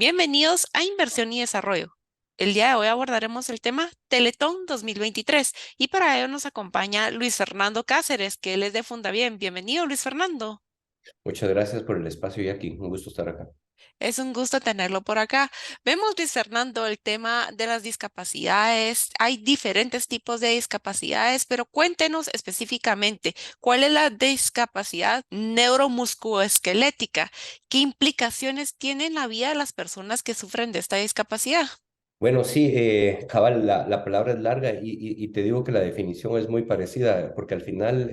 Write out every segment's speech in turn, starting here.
Bienvenidos a Inversión y Desarrollo. El día de hoy abordaremos el tema Teletón 2023 y para ello nos acompaña Luis Fernando Cáceres, que él es de Fundavien. Bienvenido, Luis Fernando. Muchas gracias por el espacio, Jackie. Un gusto estar acá. Es un gusto tenerlo por acá. Vemos, Luis Fernando, el tema de las discapacidades. Hay diferentes tipos de discapacidades, pero cuéntenos específicamente cuál es la discapacidad neuromusculoesquelética. ¿Qué implicaciones tiene en la vida de las personas que sufren de esta discapacidad? Bueno, sí, cabal, la palabra es larga y te digo que la definición es muy parecida, porque al final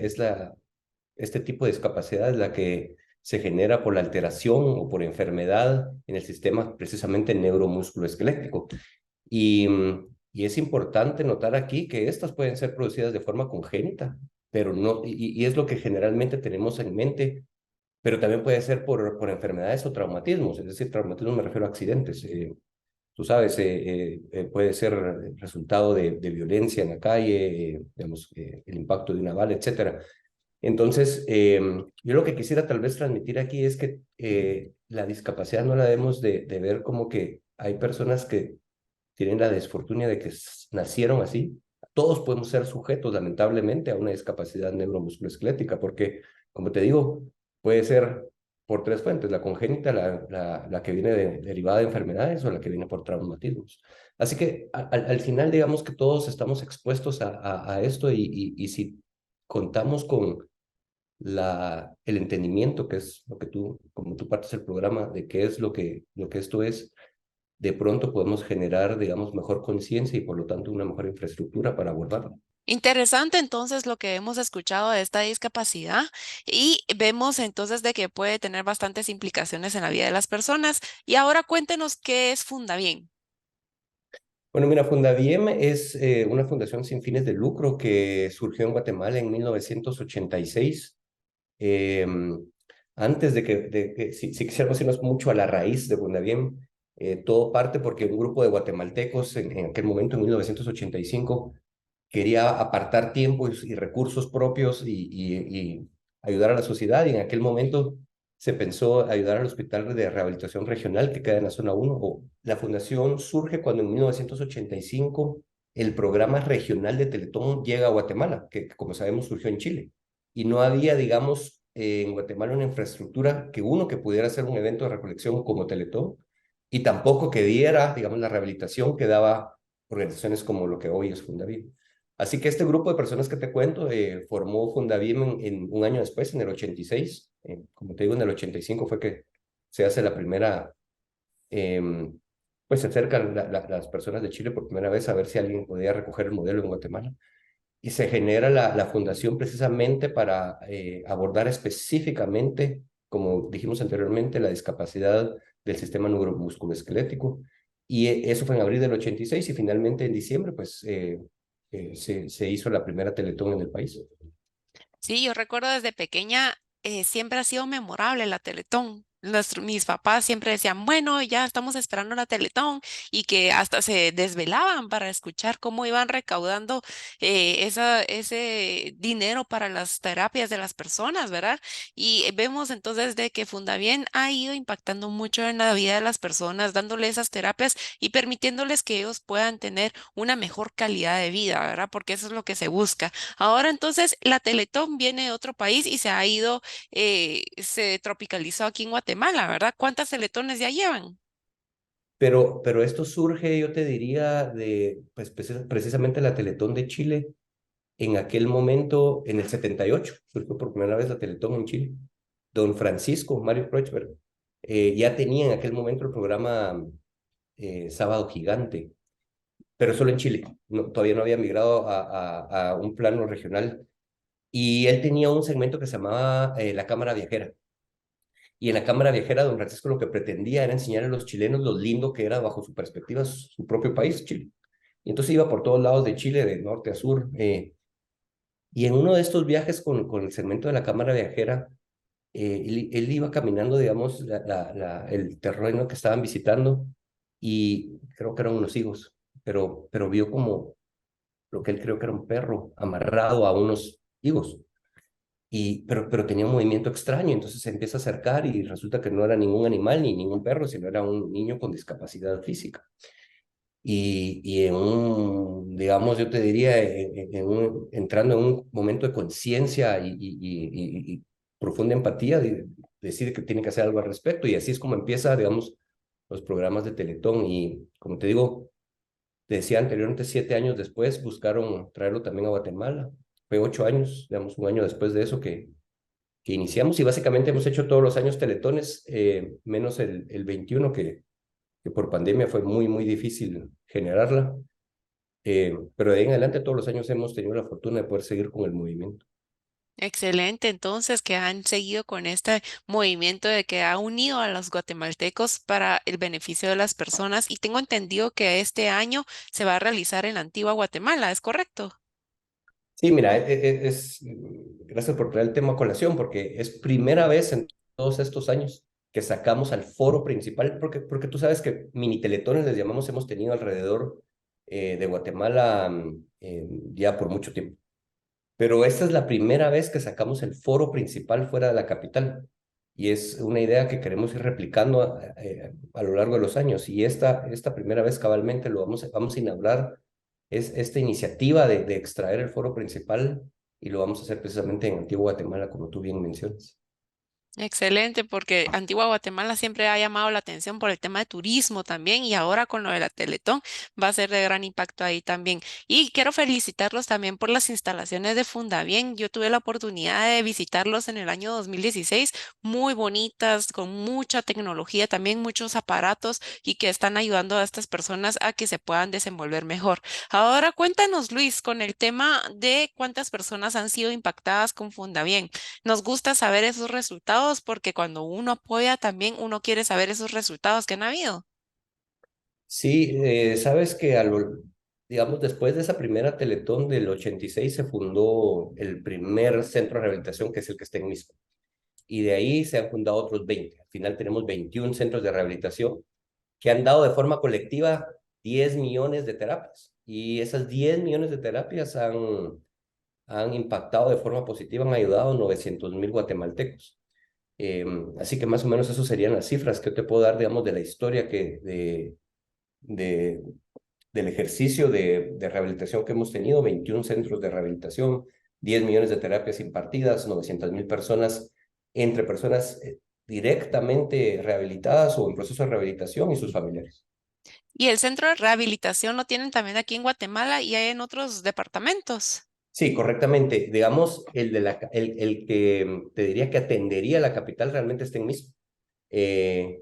este tipo de discapacidad es la que se genera por la alteración o por enfermedad en el sistema precisamente neuromusculoesquelético. Y es importante notar aquí que estas pueden ser producidas de forma congénita, pero no, y es lo que generalmente tenemos en mente, pero también puede ser por enfermedades o traumatismos, es decir, traumatismo me refiero a accidentes. Tú sabes, puede ser resultado de violencia en la calle, digamos, el impacto de una bala, etcétera. Entonces, yo lo que quisiera tal vez transmitir aquí es que la discapacidad no la debemos de ver como que hay personas que tienen la desfortuna de que nacieron así. Todos podemos ser sujetos, lamentablemente, a una discapacidad neuromusculoesquelética, porque, como te digo, puede ser por tres fuentes: la congénita, la que viene derivada de enfermedades o la que viene por traumatismos. Así que al final, digamos que todos estamos expuestos a esto y si contamos con el entendimiento, que es lo que tú, como tú partes el programa, de qué es lo que esto es, de pronto podemos generar, digamos, mejor conciencia y por lo tanto una mejor infraestructura para abordarlo. Interesante entonces lo que hemos escuchado de esta discapacidad y vemos entonces de que puede tener bastantes implicaciones en la vida de las personas. Y ahora cuéntenos qué es Fundavien. Bueno, mira, Fundaviem es una fundación sin fines de lucro que surgió en Guatemala en 1986. Antes de que si quisiéramos irnos mucho a la raíz de Fundaviem, todo parte porque un grupo de guatemaltecos en aquel momento, en 1985, quería apartar tiempos y recursos propios y ayudar a la sociedad. Y en aquel momento se pensó ayudar al Hospital de Rehabilitación Regional que queda en la zona uno. La fundación surge cuando en 1985 el programa regional de Teletón llega a Guatemala, que como sabemos surgió en Chile. Y no había, digamos, en Guatemala una infraestructura que pudiera hacer un evento de recolección como Teletón y tampoco que diera, digamos, la rehabilitación que daba organizaciones como lo que hoy es Fundavit. Así que este grupo de personas que te cuento formó Fundavim en un año después, en el 86. Como te digo, en el 85 fue que se hace la primera, pues se acercan las personas de Chile por primera vez a ver si alguien podía recoger el modelo en Guatemala. Y se genera la fundación precisamente para abordar específicamente, como dijimos anteriormente, la discapacidad del sistema neuromusculoesquelético. Y eso fue en abril del 86 y finalmente en diciembre, pues se hizo la primera Teletón en el país. Sí, yo recuerdo desde pequeña, siempre ha sido memorable la Teletón. Mis papás siempre decían, bueno, ya estamos esperando la Teletón y que hasta se desvelaban para escuchar cómo iban recaudando ese dinero para las terapias de las personas, ¿verdad? Y vemos entonces de que Fundavien ha ido impactando mucho en la vida de las personas, dándole esas terapias y permitiéndoles que ellos puedan tener una mejor calidad de vida, ¿verdad? Porque eso es lo que se busca. Ahora entonces la Teletón viene de otro país y se ha ido, se tropicalizó aquí en Guatemala, ¿verdad? ¿Cuántas Teletones ya llevan? Pero esto surge, yo te diría, de pues, precisamente la Teletón de Chile. En aquel momento, en el 78, surgió por primera vez la Teletón en Chile. Don Francisco Mario Kreutzberg ya tenía en aquel momento el programa Sábado Gigante, pero solo en Chile. Todavía no había migrado a un plano regional. Y él tenía un segmento que se llamaba La Cámara Viajera. Y en la Cámara Viajera, don Francisco lo que pretendía era enseñar a los chilenos lo lindo que era, bajo su perspectiva, su propio país, Chile. Y entonces iba por todos lados de Chile, de norte a sur. Y en uno de estos viajes con el segmento de la Cámara Viajera, él iba caminando, digamos, el terreno que estaban visitando y creo que eran unos higos, pero vio como lo que él creo que era un perro amarrado a unos higos. pero tenía un movimiento extraño, entonces se empieza a acercar y resulta que no era ningún animal ni ningún perro, sino era un niño con discapacidad física. Y en un, digamos, yo te diría, entrando en un momento de conciencia y profunda empatía, decide que tiene que hacer algo al respecto. Y así es como empieza, digamos, los programas de Teletón. Y como te digo, te decía anteriormente, 7 años después buscaron traerlo también a Guatemala. Fue 8 años, digamos, un año después de eso que iniciamos. Y básicamente hemos hecho todos los años teletones, menos el 21 que por pandemia fue muy, muy difícil generarla. Pero de ahí en adelante todos los años hemos tenido la fortuna de poder seguir con el movimiento. Excelente, entonces, que han seguido con este movimiento de que ha unido a los guatemaltecos para el beneficio de las personas y tengo entendido que este año se va a realizar en la Antigua Guatemala, ¿es correcto? Sí, mira, gracias por traer el tema a colación, porque es primera vez en todos estos años que sacamos al foro principal, porque tú sabes que mini teletones les llamamos, hemos tenido alrededor de Guatemala ya por mucho tiempo. Pero esta es la primera vez que sacamos el foro principal fuera de la capital. Y es una idea que queremos ir replicando a lo largo de los años. Y esta primera vez cabalmente vamos a inaugurar esta iniciativa de extraer el foro principal y lo vamos a hacer precisamente en Antigua Guatemala, como tú bien mencionas. Excelente, porque Antigua Guatemala siempre ha llamado la atención por el tema de turismo también y ahora con lo de la Teletón va a ser de gran impacto ahí también. Y quiero felicitarlos también por las instalaciones de Fundavien. Yo tuve la oportunidad de visitarlos en el año 2016, muy bonitas, con mucha tecnología, también muchos aparatos y que están ayudando a estas personas a que se puedan desenvolver mejor. Ahora cuéntanos, Luis, con el tema de cuántas personas han sido impactadas con Fundavien. Nos gusta saber esos resultados porque cuando uno apoya también uno quiere saber esos resultados que han habido. Sí, sabes que digamos, después de esa primera Teletón del 86 se fundó el primer centro de rehabilitación, que es el que está en Misco. Y de ahí se han fundado otros 20. Al final tenemos 21 centros de rehabilitación que han dado de forma colectiva 10 millones de terapias. Y esas 10 millones de terapias han impactado de forma positiva, han ayudado a 900,000 guatemaltecos. Así que más o menos eso serían las cifras que yo te puedo dar, digamos, de la historia de, del ejercicio de rehabilitación que hemos tenido, 21 centros de rehabilitación, 10 millones de terapias impartidas, 900,000 personas, entre personas directamente rehabilitadas o en proceso de rehabilitación y sus familiares. Y el centro de rehabilitación lo tienen también aquí en Guatemala y hay en otros departamentos. Sí, correctamente. Digamos, el que te diría que atendería la capital realmente está en Misco. Eh,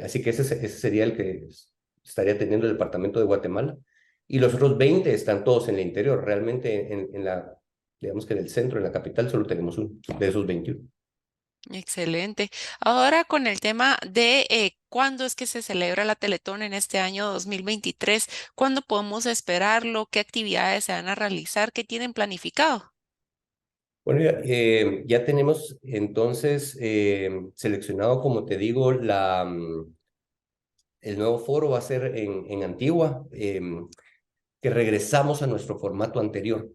así que ese sería el que estaría atendiendo el departamento de Guatemala. Y los otros 20 están todos en el interior. Realmente digamos que en el centro, en la capital, solo tenemos uno de esos 21. Excelente. Ahora con el tema de cuándo es que se celebra la Teletón en este año 2023, ¿cuándo podemos esperarlo? ¿Qué actividades se van a realizar? ¿Qué tienen planificado? Bueno, ya tenemos entonces seleccionado, como te digo, el nuevo foro va a ser en Antigua. Que regresamos a nuestro formato anterior.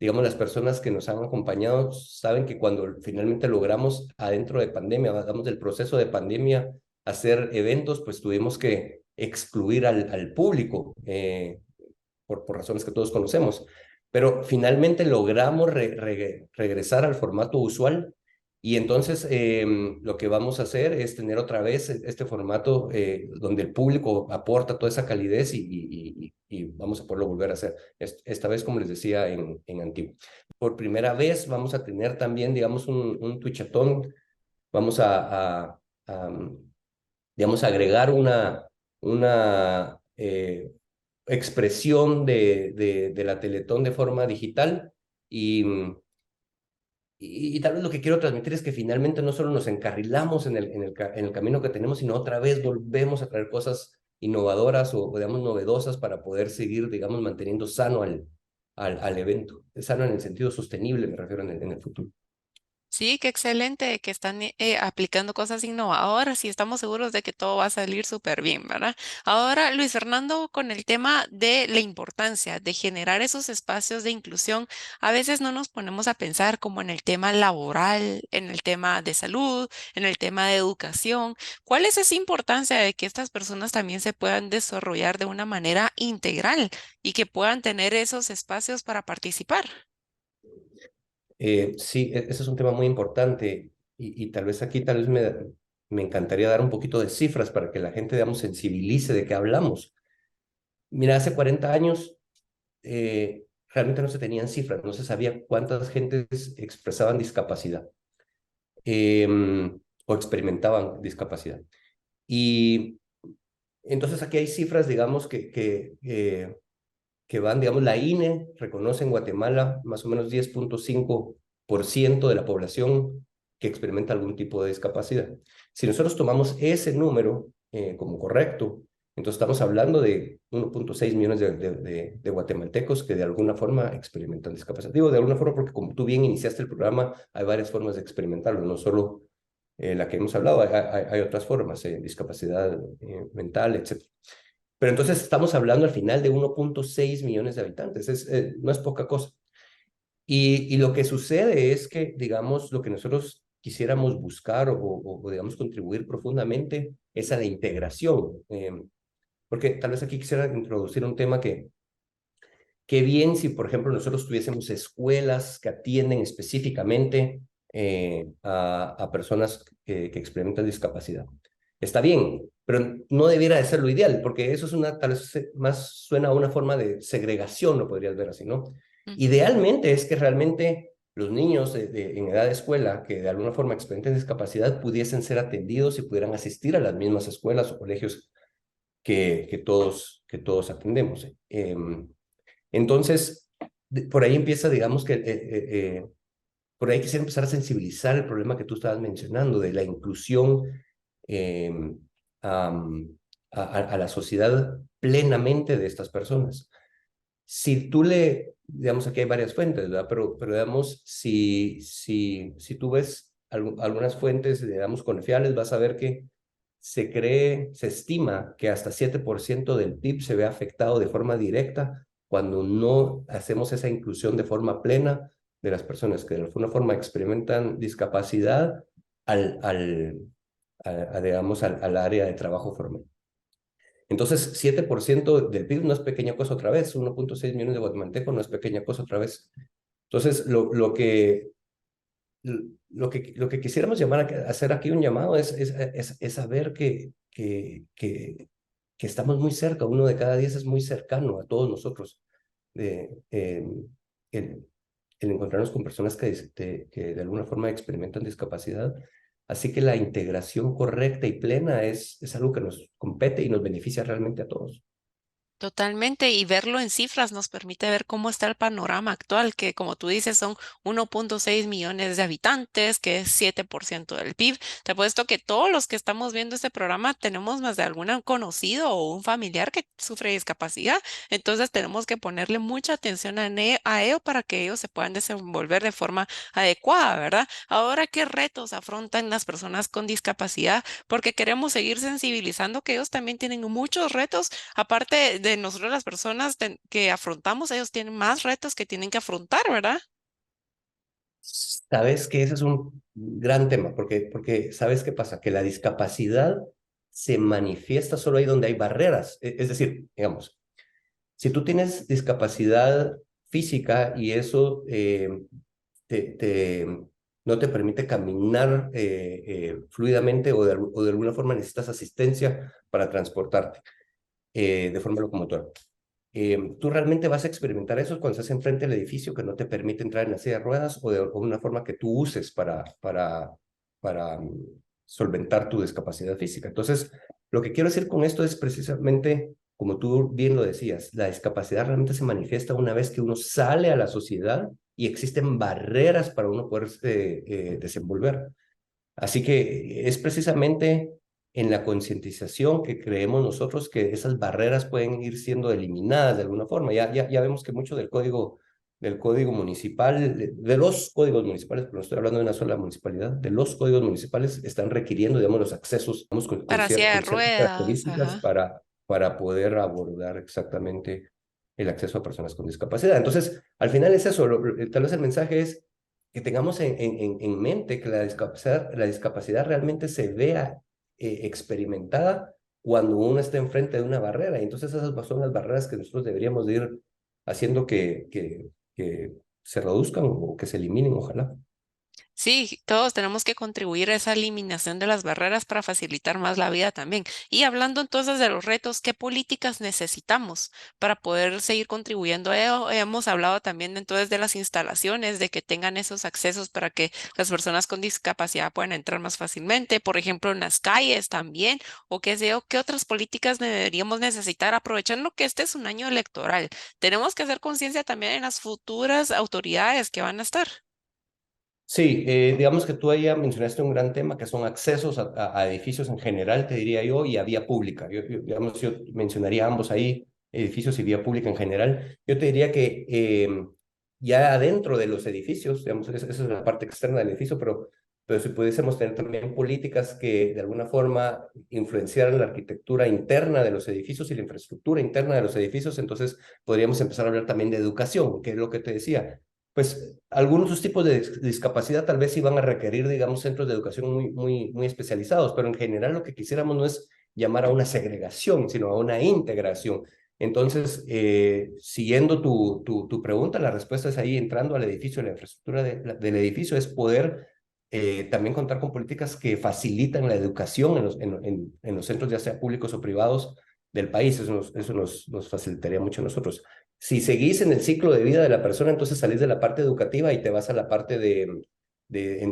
Digamos, las personas que nos han acompañado saben que cuando finalmente logramos adentro de pandemia, digamos, del proceso de pandemia, hacer eventos, pues tuvimos que excluir al público por razones que todos conocemos. Pero finalmente logramos regresar al formato usual y entonces lo que vamos a hacer es tener otra vez este formato donde el público aporta toda esa calidez y vamos a poderlo volver a hacer. Esta vez, como les decía, en Antiguo. Por primera vez vamos a tener también, digamos, un Twitchathon. Vamos a, digamos, agregar una expresión de la Teletón de forma digital y, y tal vez lo que quiero transmitir es que finalmente no solo nos encarrilamos en el camino que tenemos, sino otra vez volvemos a traer cosas innovadoras o digamos, novedosas para poder seguir, digamos, manteniendo sano al evento. Sano en el sentido sostenible, me refiero en el futuro. Sí, qué excelente que están aplicando cosas innovadoras y estamos seguros de que todo va a salir súper bien, ¿verdad? Ahora, Luis Fernando, con el tema de la importancia de generar esos espacios de inclusión, a veces no nos ponemos a pensar como en el tema laboral, en el tema de salud, en el tema de educación. ¿Cuál es esa importancia de que estas personas también se puedan desarrollar de una manera integral y que puedan tener esos espacios para participar? Sí, ese es un tema muy importante y tal vez aquí tal vez me encantaría dar un poquito de cifras para que la gente, digamos, sensibilice de qué hablamos. Mira, hace 40 años realmente no se tenían cifras, no se sabía cuántas gentes expresaban discapacidad o experimentaban discapacidad. Y entonces aquí hay cifras, digamos, que van, digamos, la INE reconoce en Guatemala más o menos 10,5% de la población que experimenta algún tipo de discapacidad. Si nosotros tomamos ese número como correcto, entonces estamos hablando de 1,6 millones de guatemaltecos que de alguna forma experimentan discapacidad. Digo de alguna forma porque como tú bien iniciaste el programa, hay varias formas de experimentarlo, no solo la que hemos hablado, hay otras formas, discapacidad mental, etc. Pero entonces estamos hablando al final de 1,6 millones de habitantes, no es poca cosa. Y lo que sucede es que, digamos, lo que nosotros quisiéramos buscar digamos, contribuir profundamente es a la integración. Porque tal vez aquí quisiera introducir un tema que, qué bien si, por ejemplo, nosotros tuviésemos escuelas que atienden específicamente a personas que experimentan discapacidad. Está bien, pero no debiera de ser lo ideal, porque eso es tal vez más suena a una forma de segregación, lo podrías ver así, ¿no? Ujú. Idealmente es que realmente los niños en edad de escuela que de alguna forma experimenten discapacidad pudiesen ser atendidos y pudieran asistir a las mismas escuelas o colegios que todos atendemos. Entonces, por ahí empieza, digamos que, por ahí quisiera empezar a sensibilizar el problema que tú estabas mencionando de la inclusión eh, am, a la sociedad plenamente de estas personas. Si tú digamos, aquí hay varias fuentes, ¿verdad? Pero digamos, si tú ves algunas fuentes, digamos, confiables, vas a ver que se estima que hasta 7% del PIB se ve afectado de forma directa cuando no hacemos esa inclusión de forma plena de las personas que de alguna forma experimentan discapacidad digamos, al área de trabajo formal. Entonces, 7% del PIB no es pequeña cosa otra vez, 1,6 millones de guatemaltecos no es pequeña cosa otra vez. Entonces, lo que quisiéramos hacer aquí un llamado es saber que estamos muy cerca, uno de cada 10 es muy cercano a todos nosotros. De, el, el encontrarnos con personas que de alguna forma experimentan discapacidad. Así que la integración correcta y plena es algo que nos compete y nos beneficia realmente a todos. Totalmente, y verlo en cifras nos permite ver cómo está el panorama actual, que como tú dices son 1,6 millones de habitantes, que es 7% del PIB. Te apuesto que todos los que estamos viendo este programa tenemos más de algún conocido o un familiar que sufre discapacidad, entonces tenemos que ponerle mucha atención a ello para que ellos se puedan desenvolver de forma adecuada, ¿verdad? Ahora, ¿qué retos afrontan las personas con discapacidad? Porque queremos seguir sensibilizando que ellos también tienen muchos retos. Aparte de nosotros las personas que afrontamos, ellos tienen más retos que tienen que afrontar, ¿verdad? Sabes que ese es un gran tema, porque ¿sabes qué pasa? Que la discapacidad se manifiesta solo ahí donde hay barreras. Es decir, digamos, si tú tienes discapacidad física y eso te, te- no te permite caminar fluidamente o de alguna forma necesitas asistencia para transportarte de forma locomotora. Tú realmente vas a experimentar eso cuando estás enfrente del edificio que no te permite entrar en la silla de ruedas o una forma que tú uses para solventar tu discapacidad física. Entonces, lo que quiero decir con esto es precisamente, como tú bien lo decías, la discapacidad realmente se manifiesta una vez que uno sale a la sociedad y existen barreras para uno poder desenvolver. Así que es precisamente en la concientización que creemos nosotros que esas barreras pueden ir siendo eliminadas de alguna forma. Ya vemos que mucho del código del código municipal, de los códigos municipales, pero no estoy hablando de una sola municipalidad, de los códigos municipales están requiriendo, digamos, los accesos, digamos, Para silla de con ciertas ruedas, características ajá. para poder abordar exactamente el acceso a personas con discapacidad. Entonces, al final es eso, tal vez el mensaje es que tengamos en mente que la discapacidad realmente se vea experimentada cuando uno está enfrente de una barrera. Y entonces esas son las barreras que nosotros deberíamos de ir haciendo que se reduzcan o que se eliminen, ojalá. Sí, todos tenemos que contribuir a esa eliminación de las barreras para facilitar más la vida también. Y hablando entonces de los retos, ¿qué políticas necesitamos para poder seguir contribuyendo a ello? Hemos hablado también entonces de las instalaciones, de que tengan esos accesos para que las personas con discapacidad puedan entrar más fácilmente, por ejemplo, en las calles también, o qué sé yo, qué otras políticas deberíamos necesitar, aprovechando que este es un año electoral. Tenemos que hacer conciencia también en las futuras autoridades que van a estar. Sí, digamos que tú ahí ya mencionaste un gran tema que son accesos a edificios en general, te diría yo, y a vía pública. Digamos, yo mencionaría ambos ahí, edificios y vía pública en general. Yo te diría que ya adentro de los edificios, digamos, esa es la parte externa del edificio, pero si pudiésemos tener también políticas que de alguna forma influenciaran la arquitectura interna de los edificios y la infraestructura interna de los edificios, entonces podríamos empezar a hablar también de educación, que es lo que te decía pues algunos de tipos de discapacidad tal vez sí van a requerir, digamos, centros de educación muy especializados, pero en general lo que quisiéramos no es llamar a una segregación, sino a una integración. Entonces, siguiendo tu pregunta, la respuesta es ahí, entrando al edificio, la infraestructura del edificio, es poder también contar con políticas que facilitan la educación en los centros, ya sea públicos o privados del país. Nos facilitaría mucho a nosotros. Si seguís en el ciclo de vida de la persona, entonces salís de la parte educativa y te vas a la parte de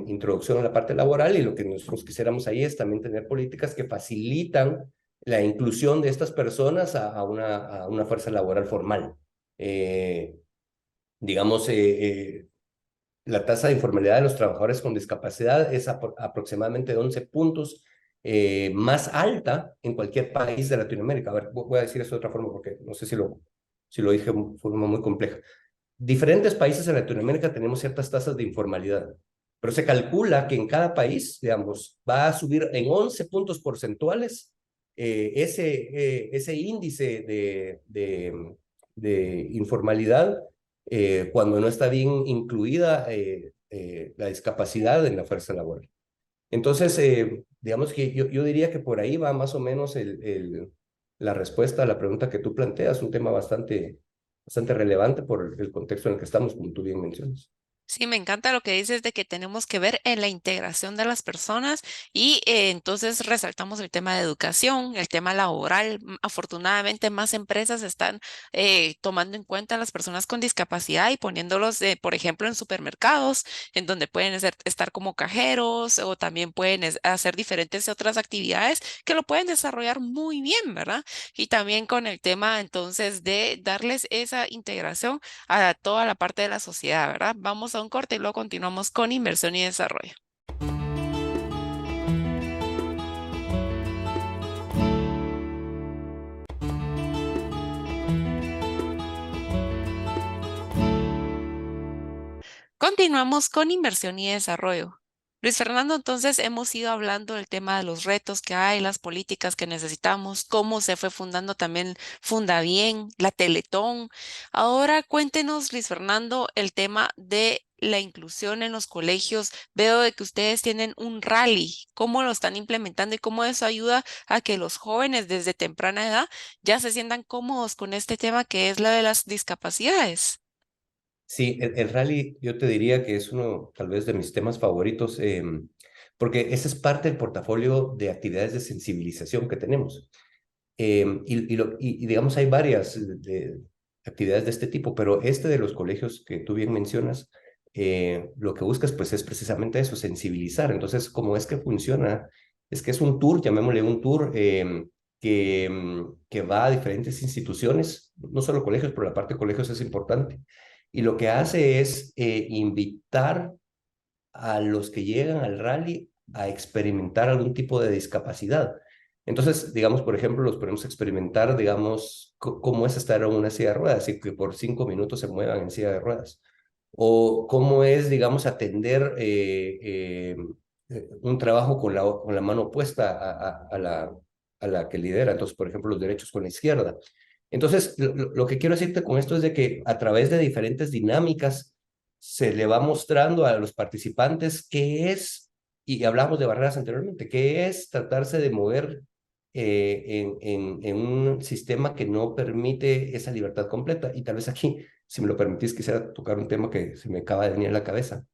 introducción a la parte laboral y lo que nosotros quisiéramos ahí es también tener políticas que facilitan la inclusión de estas personas a una fuerza laboral formal. Eh, digamos, la tasa de informalidad de los trabajadores con discapacidad es aproximadamente de 11 puntos más alta en cualquier país de Latinoamérica. A ver, voy a decir eso de otra forma porque no sé si lo dije de forma muy compleja. Diferentes países en Latinoamérica tenemos ciertas tasas de informalidad, pero se calcula que en cada país, digamos, va a subir en 11 puntos porcentuales ese índice de informalidad cuando no está bien incluida la discapacidad en la fuerza laboral. Entonces, digamos que yo diría que por ahí va más o menos la respuesta a la pregunta que tú planteas, un tema bastante relevante por el contexto en el que estamos, como tú bien mencionas. Sí, me encanta lo que dices de que tenemos que ver en la integración de las personas y entonces resaltamos el tema de educación, el tema laboral. Afortunadamente, más empresas están tomando en cuenta a las personas con discapacidad y poniéndolos, por ejemplo, en supermercados, en donde pueden estar como cajeros o también pueden hacer diferentes otras actividades que lo pueden desarrollar muy bien, ¿verdad? Y también con el tema entonces de darles esa integración a toda la parte de la sociedad, ¿verdad? Vamos a un corte y luego continuamos con inversión y desarrollo. Continuamos con inversión y desarrollo. Luis Fernando, entonces hemos ido hablando del tema de los retos que hay, las políticas que necesitamos, cómo se fue fundando también Fundabien, la Teletón. Ahora cuéntenos, Luis Fernando, el tema de la inclusión en los colegios. Veo de que ustedes tienen un rally, cómo lo están implementando y cómo eso ayuda a que los jóvenes desde temprana edad ya se sientan cómodos con este tema que es la de las discapacidades. Sí, el rally yo te diría que es uno tal vez de mis temas favoritos, porque ese es parte del portafolio de actividades de sensibilización que tenemos. Y digamos, hay varias actividades de este tipo, pero este de los colegios que tú bien mencionas, lo que buscas pues es precisamente eso, sensibilizar. Entonces, ¿cómo es que funciona? Es que es un tour, llamémosle un tour, que va a diferentes instituciones, no solo colegios, pero la parte de colegios es importante. Y lo que hace es invitar a los que llegan al rally a experimentar algún tipo de discapacidad. Entonces, digamos, por ejemplo, los podemos experimentar, digamos, cómo es estar en una silla de ruedas y que por 5 minutos se muevan en silla de ruedas. O cómo es, digamos, atender un trabajo con la mano opuesta a la que lidera. Entonces, por ejemplo, los derechos con la izquierda. Entonces, lo que quiero decirte con esto es de que a través de diferentes dinámicas se le va mostrando a los participantes qué es, y hablamos de barreras anteriormente, qué es tratarse de mover en un sistema que no permite esa libertad completa. Y tal vez aquí, si me lo permitís, quisiera tocar un tema que se me acaba de venir a la cabeza,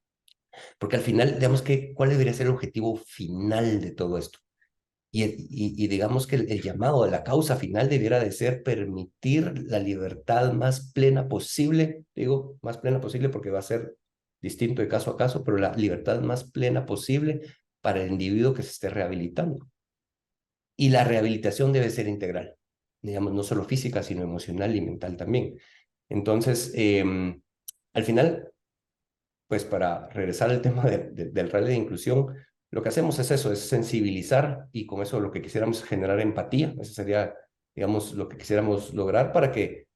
porque al final, digamos que, ¿cuál debería ser el objetivo final de todo esto? Y digamos que el llamado de la causa final debiera de ser permitir la libertad más plena posible, digo más plena posible porque va a ser distinto de caso a caso, pero la libertad más plena posible para el individuo que se esté rehabilitando. Y la rehabilitación debe ser integral, digamos, no solo física, sino emocional y mental también. Entonces, al final, pues para regresar al tema del rally de inclusión, lo que hacemos es eso, es sensibilizar y con eso lo que quisiéramos es generar empatía. Eso sería, digamos, lo que quisiéramos lograr para que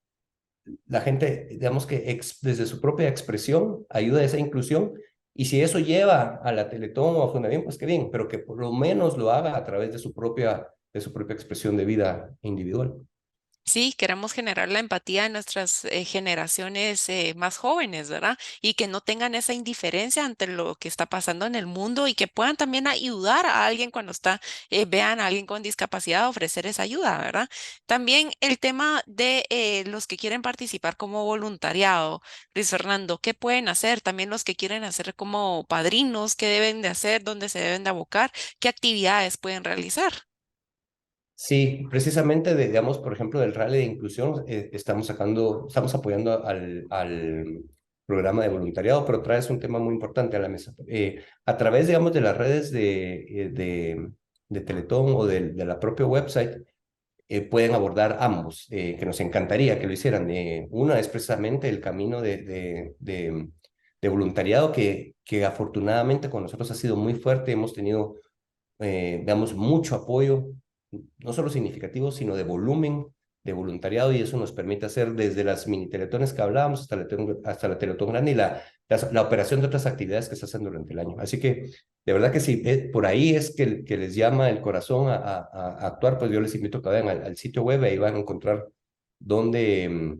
la gente, digamos que desde su propia expresión ayude a esa inclusión. Y si eso lleva a la Teletón o a Fundación, pues qué bien, pero que por lo menos lo haga a través de su propia expresión de vida individual. Sí, queremos generar la empatía en nuestras generaciones más jóvenes, ¿verdad? Y que no tengan esa indiferencia ante lo que está pasando en el mundo y que puedan también ayudar a alguien cuando vean a alguien con discapacidad, ofrecer esa ayuda, ¿verdad? También el tema de los que quieren participar como voluntariado, Luis Fernando, ¿qué pueden hacer? También los que quieren hacer como padrinos, ¿qué deben de hacer? ¿Dónde se deben de abocar? ¿Qué actividades pueden realizar? Sí, precisamente, digamos, por ejemplo, del rally de inclusión, estamos apoyando al programa de voluntariado, pero traes un tema muy importante a la mesa. A través, digamos, de las redes de Teletón o de la propia website, pueden abordar ambos, que nos encantaría que lo hicieran. Una es precisamente el camino de voluntariado que afortunadamente con nosotros ha sido muy fuerte. Hemos tenido damos mucho apoyo, no solo significativo, sino de volumen, de voluntariado, y eso nos permite hacer desde las mini teletones que hablábamos hasta la teletón grande y la operación de otras actividades que se hacen durante el año. Así que, de verdad que si por ahí es que les llama el corazón a actuar, pues yo les invito a que vayan al sitio web, y van a encontrar dónde,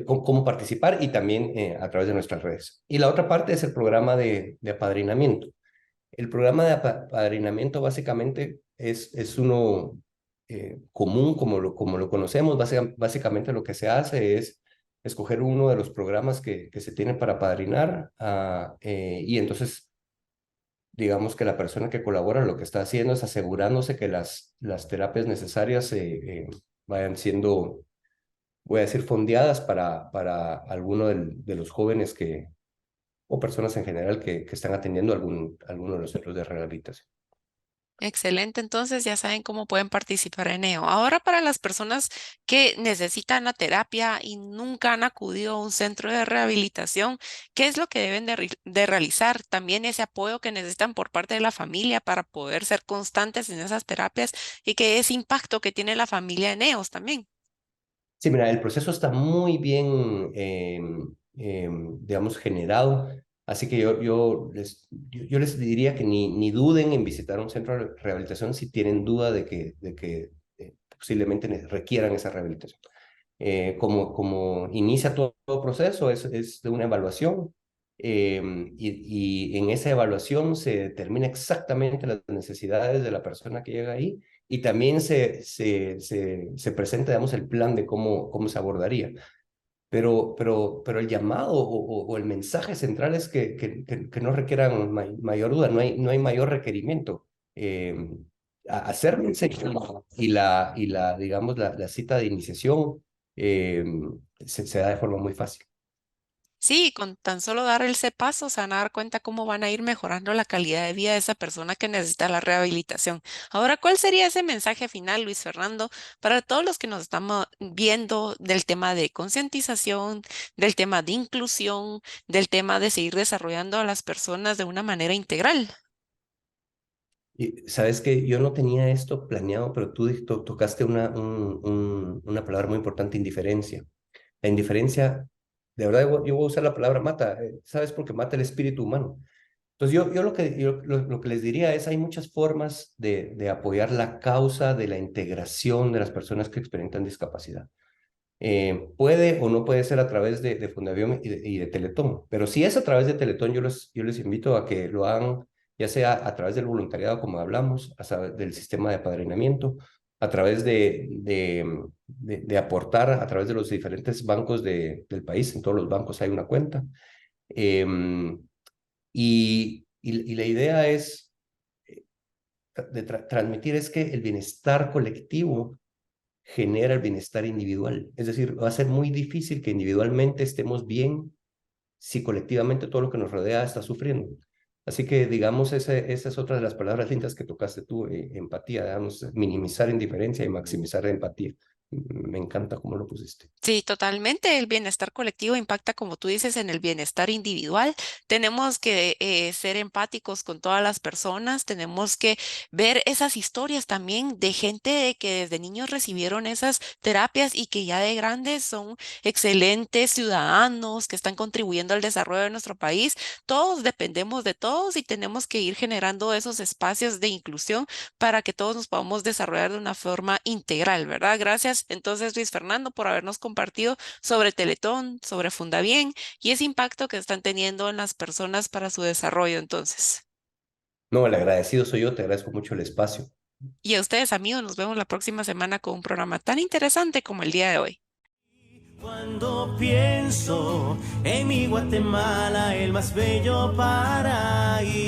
cómo participar y también a través de nuestras redes. Y la otra parte es el programa de apadrinamiento. El programa de apadrinamiento básicamente es uno común como lo conocemos. Básicamente lo que se hace es escoger uno de los programas que se tiene para apadrinar y entonces digamos que la persona que colabora lo que está haciendo es asegurándose que las terapias necesarias vayan siendo, voy a decir, fondeadas para alguno de los jóvenes o personas en general que están atendiendo alguno de los centros de rehabilitación. Excelente, entonces ya saben cómo pueden participar en ello. Ahora para las personas que necesitan la terapia y nunca han acudido a un centro de rehabilitación, ¿qué es lo que deben de realizar? También ese apoyo que necesitan por parte de la familia para poder ser constantes en esas terapias y que ese impacto que tiene la familia en ellos también. Sí, mira, el proceso está muy bien, digamos, generado, así que yo les diría que ni duden en visitar un centro de rehabilitación si tienen duda de que posiblemente requieran esa rehabilitación. Como inicia todo proceso, es de una evaluación, y en esa evaluación se determina exactamente las necesidades de la persona que llega ahí y también se presenta, digamos, el plan de cómo se abordaría. Pero el llamado o el mensaje central es que no requieran mayor duda, no hay mayor requerimiento. Hacerlo y digamos, la cita de iniciación eh, se da de forma muy fácil. Sí, con tan solo dar ese paso se van a dar cuenta cómo van a ir mejorando la calidad de vida de esa persona que necesita la rehabilitación. Ahora, ¿cuál sería ese mensaje final, Luis Fernando, para todos los que nos estamos viendo del tema de concientización, del tema de inclusión, del tema de seguir desarrollando a las personas de una manera integral? Y sabes que yo no tenía esto planeado, pero tú tocaste una palabra muy importante, indiferencia. La indiferencia, de verdad, yo voy a usar la palabra mata, ¿sabes? Porque mata el espíritu humano. Entonces, lo que les diría es, hay muchas formas de apoyar la causa de la integración de las personas que experimentan discapacidad. Puede o no puede ser a través de Fundación y de Teletón, pero si es a través de Teletón, yo les invito a que lo hagan, ya sea a través del voluntariado, como hablamos, a través del sistema de apadrinamiento, a través de aportar a través de los diferentes bancos del país. En todos los bancos hay una cuenta. Y la idea es transmitir es que el bienestar colectivo genera el bienestar individual. Es decir, va a ser muy difícil que individualmente estemos bien si colectivamente todo lo que nos rodea está sufriendo. Así que, digamos, esa es otra de las palabras lindas que tocaste tú, empatía, digamos, minimizar indiferencia y maximizar empatía. Me encanta cómo lo pusiste. Sí, totalmente. El bienestar colectivo impacta, como tú dices, en el bienestar individual. Tenemos que ser empáticos con todas las personas. Tenemos que ver esas historias también de gente que desde niños recibieron esas terapias y que ya de grandes son excelentes ciudadanos que están contribuyendo al desarrollo de nuestro país. Todos dependemos de todos y tenemos que ir generando esos espacios de inclusión para que todos nos podamos desarrollar de una forma integral, ¿verdad? Gracias entonces, Luis Fernando, por habernos compartido sobre Teletón, sobre Fundabién y ese impacto que están teniendo en las personas para su desarrollo, entonces. No, el agradecido soy yo, te agradezco mucho el espacio. Y a ustedes, amigos, nos vemos la próxima semana con un programa tan interesante como el día de hoy. Cuando pienso en mi Guatemala, el más bello paraíso,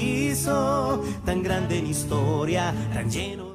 tan grande en historia, tan lleno